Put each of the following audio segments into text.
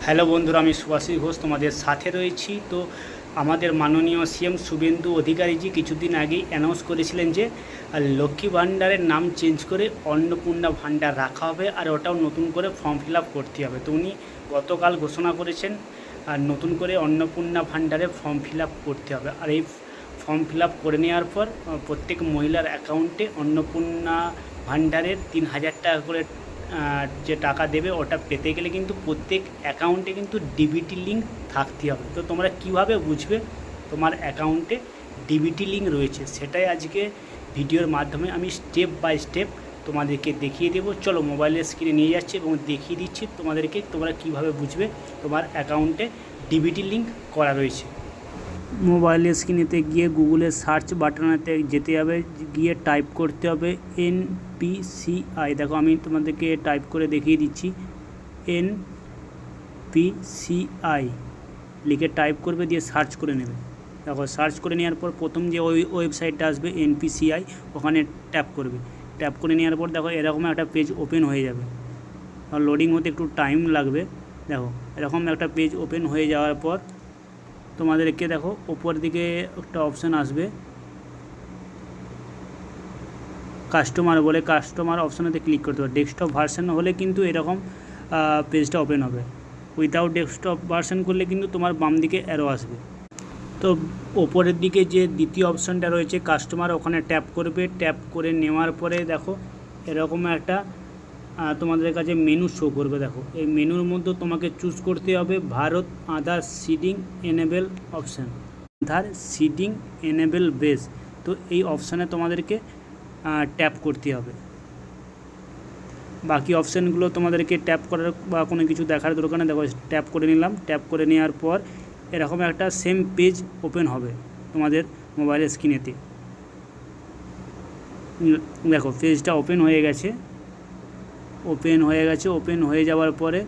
Hello বন্ধুরা, আমি সুভাষিস ঘোষ তোমাদের সাথে রয়েছি। তো আমাদের মাননীয় সিএম শুভেন্দু অধিকারীজি কিছুদিন আগেই অ্যানাউন্স করেছিলেন যে লক্ষ্মী ভাণ্ডারের নাম চেঞ্জ করে অন্নপূর্ণা ভাণ্ডার রাখা হবে, আর ওটাও নতুন করে ফর্ম ফিল আপ করতে হবে। তো উনি গতকাল ঘোষণা করেছেন আর নতুন করে অন্নপূর্ণা ভাণ্ডারে ফর্ম ফিল আপ করতে হবে। আর এই ফর্ম ফিল আপ করে নেওয়ার পর প্রত্যেক মহিলার অ্যাকাউন্টে অন্নপূর্ণা ভাণ্ডারের 3,000 টাকা করে যে টাকা দেবে, ওটা পেতে গেলে কিন্তু প্রত্যেক অ্যাকাউন্টে কিন্তু ডিবিটি লিঙ্ক থাকতে হবে। তো তোমরা কিভাবে বুঝবে তোমার অ্যাকাউন্টে ডিবিটি লিঙ্ক রয়েছে, সেটাই আজকে ভিডিওর মাধ্যমে আমি স্টেপ বাই স্টেপ তোমাদেরকে দেখিয়ে দেবো। চলো মোবাইলের স্ক্রিনে নিয়ে যাচ্ছি এবং দেখিয়ে দিচ্ছি তোমাদেরকে তোমরা কিভাবে বুঝবে তোমার অ্যাকাউন্টে ডিবিটি লিঙ্ক করা রয়েছে। মোবাইলের স্ক্রিনেতে গিয়ে গুগলের সার্চ বাটনেতে যেতে হবে, গিয়ে টাইপ করতে হবে NPCI। দেখো আমি তোমাদেরকে টাইপ করে দেখিয়ে দিচ্ছি। NPCI লিখে টাইপ করবে, দিয়ে সার্চ করে নেবে। দেখো সার্চ করে নেওয়ার পর প্রথম যে ওয়েবসাইটটা আসবে NPCI, ওখানে ট্যাপ করবে। ট্যাপ করে নেওয়ার পর দেখো এরকম একটা পেজ ওপেন হয়ে যাবে। আর লোডিং হতে একটু টাইম লাগবে। দেখো এরকম একটা পেজ ওপেন হয়ে যাওয়ার পর তোমাদেরকে দেখো ওপর দিকে একটা অপশান আসবে কাস্টমার বলে, কাস্টমার অপশানেতে ক্লিক করতে হবে। ডেস্কটপ ভার্সন হলে কিন্তু এরকম পেজটা ওপেন হবে। উইথাউট ডেস্কটপ ভার্সন করলে কিন্তু তোমার বাম দিকে অ্যারো আসবে। তো ওপরের দিকে যে দ্বিতীয় অপশানটা রয়েছে কাস্টমার, ওখানে ট্যাপ করবে। ট্যাপ করে নেওয়ার পরে দেখো এরকম একটা তোমাদের কাছে মেনু শো করবে। দেখো এই মেনুর মধ্যে তোমাকে চুজ করতে হবে ভারত আধার সিডিং এনেবেল অপশান, আধার সিডিং এনেবেল বেস। তো এই অপশানে তোমাদেরকে ট্যাপ করতে হবে। বাকি অপশানগুলো তোমাদেরকে ট্যাপ করার বা কোনো কিছু দেখার দরকার নেই। দেখো ট্যাপ করে নিলাম। ট্যাপ করে নেওয়ার পর এরকম একটা সেম পেজ ওপেন হবে তোমাদের মোবাইলের স্ক্রিনেতে। দেখো পেজটা ওপেন হয়ে গেছে। ওপেন হয়ে যাওয়ার পরে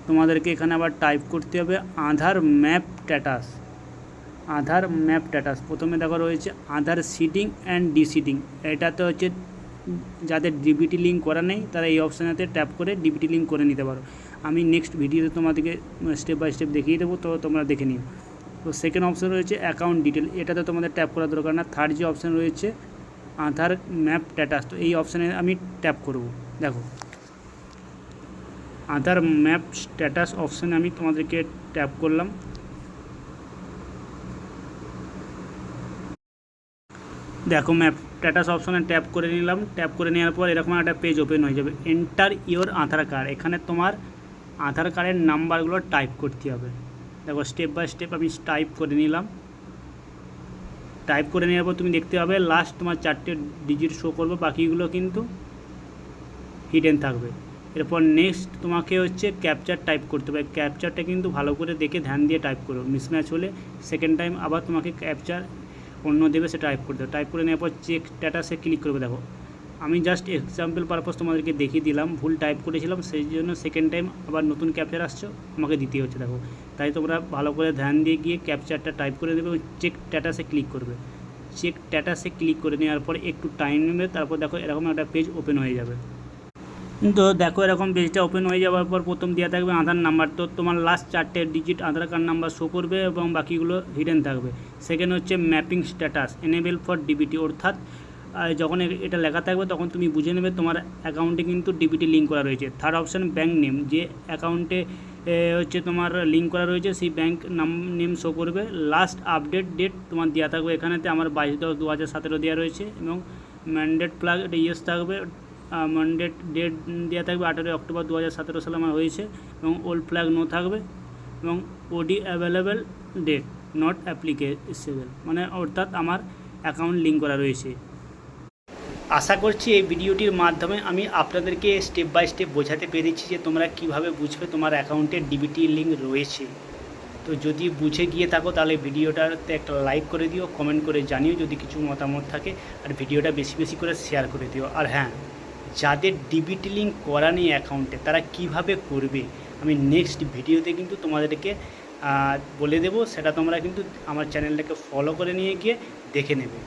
তোমাদেরকে এখানে আবার টাইপ করতে হবে আধার ম্যাপ স্ট্যাটাস। আধার ম্যাপ স্ট্যাটাস প্রথমে দেখো রয়েছে আধার সিডিং অ্যান্ড ডিসিডিং। এটাতে হচ্ছে যাদের ডিবিটি লিঙ্ক করা নেই তারা এই অপশানেতে ট্যাপ করে ডিবিটি লিঙ্ক করে নিতে পারো। আমি নেক্সট ভিডিওতে তোমাদেরকে স্টেপ বাই স্টেপ দেখিয়ে দেবো, তো তোমরা দেখে নিও। তো সেকেন্ড অপশান রয়েছে অ্যাকাউন্ট ডিটেল, এটাতে তোমাদের ট্যাপ করার দরকার না। থার্ড যে অপশান রয়েছে আধার ম্যাপ স্ট্যাটাস, তো এই অপশানে আমি ট্যাপ করব। দেখো আধার ম্যাপ স্ট্যাটাস অপশানে আমি তোমাদেরকে ট্যাপ করলাম। দেখো ম্যাপ স্ট্যাটাস অপশানে ট্যাপ করে নিলাম। ট্যাপ করে নেওয়ার পর এরকম একটা পেজ ওপেন হয়ে যাবে। এন্টার ইওর আধার কার্ড, এখানে তোমার আধার কার্ডের নাম্বারগুলো টাইপ করতে হবে। দেখো স্টেপ বাই স্টেপ আমি টাইপ করে নিলাম। টাইপ করে নেওয়ার পর তুমি দেখতে পাবে লাস্ট তোমার 4টে ডিজিট শো করবে, বাকিগুলো কিন্তু হিডেন থাকবে। এরপর নেক্সট তোমাকে হচ্ছে ক্যাপচার টাইপ করতে হবে। ক্যাপচারটা কিন্তু ভালো করে দেখে ধ্যান দিয়ে টাইপ করো, মিসম্যাচ হলে সেকেন্ড টাইম আবার তোমাকে ক্যাপচার অন্য দেবে, সে টাইপ করতে হবে। টাইপ করে নেওয়ার পর চেক স্ট্যাটাসে ক্লিক করবে। দেখো আমি জাস্ট এক্সাম্পল পারপাস তোমাদেরকে দেখিয়ে দিলাম, ভুল টাইপ করেছিলাম সেই জন্য সেকেন্ড টাইম আবার নতুন ক্যাপচার আসছে আমাকে দিতে হচ্ছে। দেখো তাই তোমরা ভালো করে ধ্যান দিয়ে গিয়ে ক্যাপচারটা টাইপ করে দেবে এবং চেক স্ট্যাটাসে ক্লিক করবে। চেক স্ট্যাটাসে ক্লিক করে নেওয়ার পরে একটু টাইম নেবে, তারপর দেখো এরকম একটা পেজ ওপেন হয়ে যাবে। তো দেখো এরকম পেজটা ওপেন হয়ে যাওয়ার পর প্রথম দেওয়া থাকবে আধার নাম্বার, তো তোমার লাস্ট 4টে digit Aadhaar card number show করবে এবং বাকিগুলো হিডেন থাকবে। সেকেন্ড হচ্ছে mapping status enable for DBT, অর্থাৎ যখন এটা লেখা থাকবে তখন তুমি বুঝে নেবে তোমার অ্যাকাউন্টে কিন্তু ডিবিটি লিঙ্ক করা রয়েছে। থার্ড অপশান ব্যাঙ্ক নেম, যে অ্যাকাউন্টে হচ্ছে তোমার লিঙ্ক করা রয়েছে সেই ব্যাঙ্ক নেম শো করবে। লাস্ট আপডেট ডেট তোমার দেওয়া থাকবে, এখানেতে আমার 22/10/2017 দেওয়া রয়েছে এবং ম্যান্ডেট ফ্ল্যাগ এটা ইয়েস থাকবে। ম্যান্ডেট ডেট দেওয়া থাকবে 18 অক্টোবর 2017 সালে আমার হয়েছে এবং ওল্ড ফ্ল্যাগ নো থাকবে এবং ওডি অ্যাভেলেবেল ডেট নট অ্যাপ্লিকেবল, মানে অর্থাৎ আমার অ্যাকাউন্ট লিঙ্ক করা রয়েছে। আশা করছি এই ভিডিওটির মাধ্যমে আমি আপনাদেরকে স্টেপ বাই স্টেপ বোঝাতে পেরেছি যে তোমরা কিভাবে বুঝবে তোমার অ্যাকাউন্টে ডিবিটি লিঙ্ক রয়েছে। তো যদি বুঝে গিয়ে থাকো তাহলে ভিডিওটাতে একটা লাইক করে দিও, কমেন্ট করে জানিও যদি কিছু মতামত থাকে, আর ভিডিওটা বেশি বেশি করে শেয়ার করে দিও। আর হ্যাঁ, যাদের ডিবিটি লিঙ্ক করা নেই অ্যাকাউন্টে তারা কিভাবে করবে আমি নেক্সট ভিডিওতে কিন্তু তোমাদেরকে বলে দেবো, সেটা তোমরা কিন্তু আমার চ্যানেলটাকে ফলো করে নিয়ে গিয়ে দেখে নেবে।